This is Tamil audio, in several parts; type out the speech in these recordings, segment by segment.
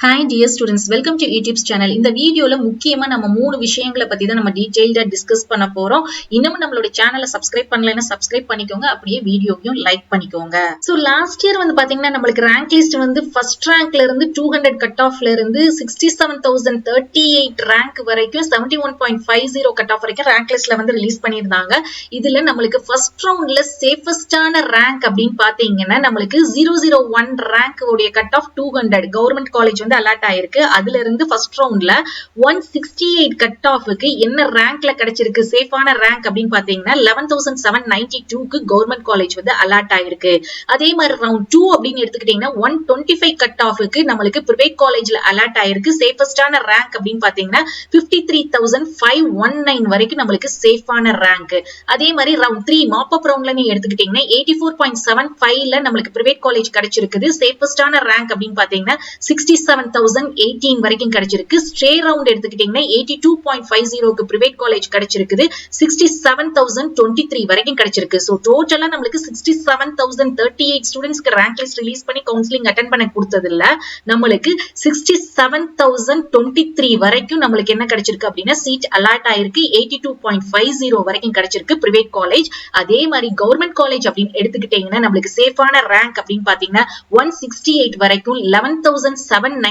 Hi dear students, welcome to YouTube's channel. இந்த வீடியோல முக்கியமா நம்ம மூணு விஷயங்களை பத்தி தான் நம்ம டீடைலா டிஸ்கஸ் பண்ண போறோம். இன்னும் நம்மளோட சேனலை சப்ஸ்கிரைப் பண்ணலைன்னா சப்ஸ்கிரைப் பண்ணிக்கோங்க. அப்படியே வீடியோவையும் லைக் பண்ணிக்கோங்க. சோ லாஸ்ட் இயர் வந்து பாத்தீங்கன்னா நம்மளுக்கு ரேங்க் லிஸ்ட் வந்து ஃபர்ஸ்ட் ரேங்க்ல இருந்து 200 கட் ஆஃப்ல இருந்து 67,038 ரேங்க் வரைக்கும் 71.50 கட் ஆஃப் வரைக்கும் ரேங்க் லிஸ்ட்ல வந்து ரிலீஸ் பண்ணிருந்தாங்க. இதுல நம்மளுக்கு ஃபர்ஸ்ட் ரவுண்ட்ல சேஃபஸ்டான ரேங்க் அப்படின்னு பாத்தீங்கன்னா நம்மளுக்கு 001 ரேங்க் உடைய கட் ஆஃப் 200 கவர்மெண்ட் காலேஜ் வந்து அலாட் ஆயிருக்கு. அதுல இருந்து ஃபர்ஸ்ட் ரவுண்ட்ல 168 கட் ஆஃப்க்கு என்ன ரேங்க்ல கிடைச்சிருக்கு சேஃபான ரேங்க் அப்படின்னு பாத்தீங்கன்னா 11,792க்கு கவர்மெண்ட் காலேஜ் வந்து அலாட் ஆயிருக்கு. அதே மாதிரி ரவுண்ட் 2 அப்படின்னு எடுத்துக்கிட்டீங்கன்னா 125 கட் ஆஃப்க்கு நம்மளுக்கு பிரைவேட் காலேஜ்ல அலாட் ஆயிருக்கு. சேஃபஸ்டான ரேங்க் அப்படின்னு பாத்தீங்கன்னா 53,519 வரைக்கும் நம்மளுக்கு சேஃபான ரேங்க். அதே மாதிரி ரவுண்ட் 3 மாப் அப் ரவுண்ட்ல நீங்க எடுத்துக்கிட்டீங்கன்னா 84.75ல நம்மளுக்கு பிரைவேட் காலேஜ் கிடைச்சிருக்கு. சேஃபஸ்டான ரேங்க் அப்படின்னு பாத்தீங்கன்னா 67,018 வரைக்கும் கிடைச்சிருக்கு. ஸ்ட்ரே ரவுண்ட் எடுத்துக்கிட்டீங்கன்னா 82.50க்கு பிரைவேட் காலேஜ் கிடைச்சிருக்கு. 67,023 வரைக்கும் கிடைச்சிருக்கு. சோ டோட்டலா நம்மளுக்கு 67,038 ஸ்டூடண்ட்ஸ்க்கு ரேங்க் லிஸ்ட் ரிலீஸ் பண்ணி கவுன்சிலிங் அட்டெண்ட் பண்ண கொடுத்ததுல நம்மளுக்கு 67,023 வரைக்கும் நம்மளுக்கு என்ன கிடைச்சிருக்கு அப்படின்னா சீட் அலாட் ஆயிருக்கு. 82.50 வரைக்கும் கிடைச்சிருக்கு பிரைவேட் காலேஜ். அதே மாதிரி கவர்மெண்ட் காலேஜ் அப்படின்னு எடுத்துக்கிட்டீங்கன்னா நம்மளுக்கு சேஃபான ரேங்க் அப்படின்னு பாத்தீங்கன்னா 168 வரைக்கும் 11,792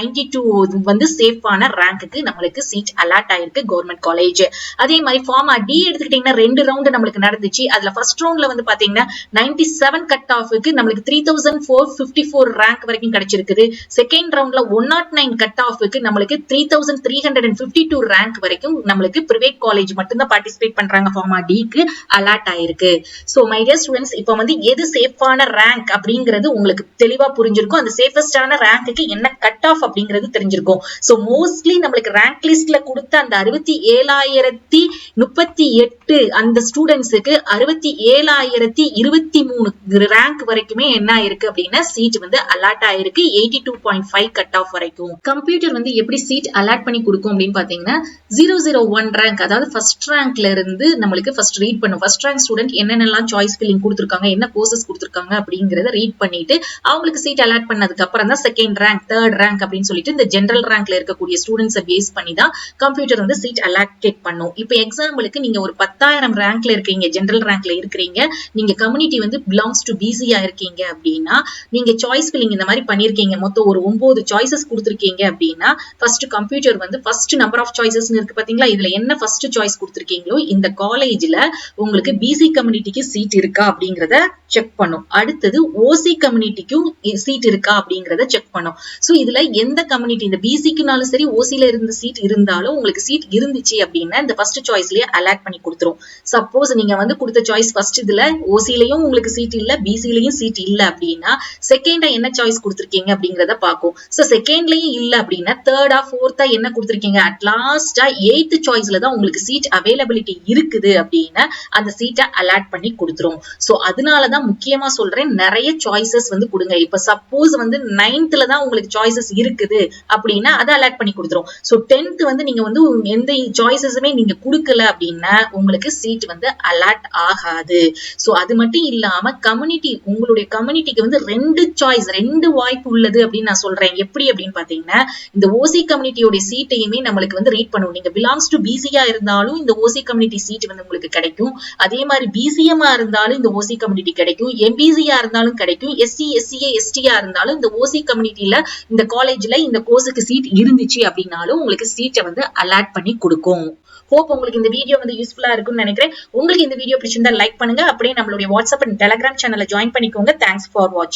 வந்து சேஃபான ரேங்க்கு நம்மளுக்கு சீட் அலாட் ஆயிருக்கு கவர்மெண்ட் காலேஜ். அதே மாதிரி ஃபார்மா டி எடுத்துக்கிட்டீங்கன்னா 2 ரவுண்ட் நம்மளுக்கு நடந்துச்சு. அதுல ஃபர்ஸ்ட் ரவுண்ட்ல வந்து பாத்தீங்கன்னா 97 கட் ஆஃப்க்கு நம்மளுக்கு 3,454 ரேங்க் வரைக்கும் கிடைச்சிருக்கு. செகண்ட் ரவுண்ட்ல 109 கட் ஆஃப்க்கு நம்மளுக்கு 3,352 ரேங்க் வரைக்கும் நம்மளுக்கு பிரைவேட் காலேஜ் மட்டும் தான் பார்ட்டிசிபேட் பண்றாங்க ஃபார்மா டிக்கு அலாட் ஆயிருக்கு. சோ மை டியர் ஸ்டூடண்ட்ஸ், இப்போ வந்து எது சேஃபான ரேங்க் அப்படிங்கிறது உங்களுக்கு தெளிவா புரிஞ்சிருக்கும். அந்த சேஃபஸ்டான ரேங்க்கு என்ன கட் ஆஃப் அப்படிங்கிறது தெரிஞ்சிருக்கும். சோ மோஸ்ட்லி நம்மளுக்கு ரேங்க் லிஸ்ட்ல கொடுத்த அந்த 67,038 அந்த ஸ்டூடெண்ட்ஸுக்கு 67,023 ரேங்க் வரைக்குமே என்ன ஆயிருக்கு அப்படின்னா சீட் வந்து அலாட் ஆயிருக்கு. 82.5 கட் ஆஃப் வரைக்கும். கம்ப்யூட்டர் வந்து எப்படி சீட் அலாட் பண்ணி கொடுக்கும் அப்படின்னு பாத்தீங்கன்னா 001 ரேங்க், அதாவது ஃபர்ஸ்ட் ரேங்க்ல இருந்து நம்மளுக்கு ஃபர்ஸ்ட் ரீட் பண்ணும். ஃபர்ஸ்ட் ரேங்க் ஸ்டூடெண்ட் என்னென்னலாம் சாய்ஸ் ஃபில்லிங் கொடுத்திருக்காங்க, என்ன கோர்சஸ் கொடுத்திருக்காங்க அப்படிங்கறத ரீட் பண்ணிட்டு அவங்களுக்கு சீட் அலாட் பண்ணதுக்கு அப்புறம் தான் செகண்ட் ரேங்க், தேர்ட் ரேங்க் அப்படின்னு சொல்லிட்டு இந்த ஜெனரல் ரேங்க்ல இருக்கக்கூடிய ஸ்டூடெண்ட்ஸை பேஸ் பண்ணி தான் கம்ப்யூட்டர் வந்து சீட் அலாக்கேட் பண்ணும். இப்போ எக்ஸாம்பிளுக்கு நீங்க ஒரு 10,000 ரேங்க்ல இருக்கீங்க, ஜெனரல் ரேங்க்ல இருக்கிறீங்க, நீங்க கம்யூனிட்டி வந்து பிலாங்ஸ் டு பிசியா இருக்கீங்க அப்படின்னா நீங்க சாய்ஸ் ஃபில்லிங் இந்த மாதிரி பண்ணிருக்கீங்க, மொத்தம் ஒரு 9 சாய்ஸஸ் கொடுத்திருக்கீங்க அப்படின்னா ஃபர்ஸ்ட் கம்ப்யூட்டர் வந்து ஃபர்ஸ்ட் நம்பர் ஆஃப் சாய்ஸஸ் இருக்கு பாத்தீங்களா, இதுல என்ன ஃபர்ஸ்ட் சாய்ஸ் கொடுத்திருக்கீங்களோ இந்த காலேஜ்ல உங்களுக்கு பிசி கம்யூனிட்டிக்கு சீட் இருக்கா அப்படிங்கறத செக் பண்ணும். அடுத்தது ஓசி கம்யூனிட்டிக்கும் சீட் இருக்கா அப்படிங்கறத செக் பண்ணும். சோ இதுல எந்த கம்யூனிட்டி, இந்த பிசிக்குனாலும் சரி ஓசில இருந்த சீட் இருந்தாலும் உங்களுக்கு சீட் இருந்துச்சு அப்படின்னா இந்த ஃபர்ஸ்ட் சாய்ஸ்லயே அலாட் பண்ணி கொடுத்துரும். சப்போஸ் நீங்க வந்து கொடுத்த சாய்ஸ் ஃபர்ஸ்ட் இதுல ஓசிலையும் உங்களுக்கு சீட் இல்ல, பிசிலையும் சீட் இல்ல அப்படின்னா செகண்டா என்ன சாய்ஸ் கொடுத்திருக்கீங்க அப்படிங்கறத பாக்கும். சோ செகண்ட்லயும் இல்ல அப்படின்னா தேர்டா ஃபோர்த்தா என்ன கொடுத்திருக்கீங்க, அட் லாஸ்டா 8th சாய்ஸ்ல தான் உங்களுக்கு சீட் அவைலபிலிட்டி இருக்குது அப்படின்னா அந்த சீட்டை அலாட் பண்ணி கொடுத்துரும். சோ அதனாலதான் முக்கியமா சொல்றேன் நிறைய சாய்ஸஸ் வந்து கொடுங்க. இப்ப சப்போஸ் வந்து 9th தான் உங்களுக்கு சாய்ஸஸ் இருக்குது அப்படின்னா அதை அலாட் பண்ணி கொடுத்துரும். சோ 10th வந்து நீங்க வந்து எந்த சாய்ஸஸுமே நீங்க கொடுக்கல அப்படின்னா உங்களுக்கு சீட் வந்து அலாட் ஆகாது. சோ அது மட்டும் இல்லாம கம்யூனிட்டி, உங்களுடைய கம்யூனிட்டிக்கு வந்து 2 சாய்ஸ், 2 வாய்ப்பு உள்ளது அப்படின்னு நான் சொல்றேன். எப்படி அப்படின்னு பாத்தீங்கன்னா இந்த ஓசி கம்யூனிட்டியோட சீட்டையுமே நம்மளுக்கு வந்து ரீட் பண்ணும். நீங்க பிலாங்ஸ் டு பிசியா இருந்தாலும் இந்த ஓசி கம்யூனிட்டி சீட் வந்து உங்களுக்கு கிடைக்கும். அதே மாதிரி பிசிஎம்மா இருந்தாலும் இந்த ஓசி கம்யூனிட்டி கிடைக்கும். எம்பிசியா இருந்தாலும் கிடைக்கும். எஸ்சி எஸ்சிஏ எஸ்டியா இருந்தாலும் இந்த ஓசி கம்யூனிட்டில இந்த காலேஜ்ல இந்த கோர்ஸுக்கு சீட் இருந்துச்சு அப்படின்னாலும் உங்களுக்கு சீட்டை வந்து அலாட் பண்ணி கொடுக்கும். ஹோப் உங்களுக்கு இந்த வீடியோ வந்து யூஸ்ஃபுல்லா இருக்கும்னு நினைக்கிறேன். உங்களுக்கு இந்த வீடியோ பிடிச்சிருந்தா லைக் பண்ணுங்க. அப்படியே நம்மளுடைய வாட்ஸ்அப் அண்ட் டெலிகிராம் சேனலை ஜாயின் பண்ணிக்கோங்க. தேங்க்ஸ் ஃபார் வாட்சிங்.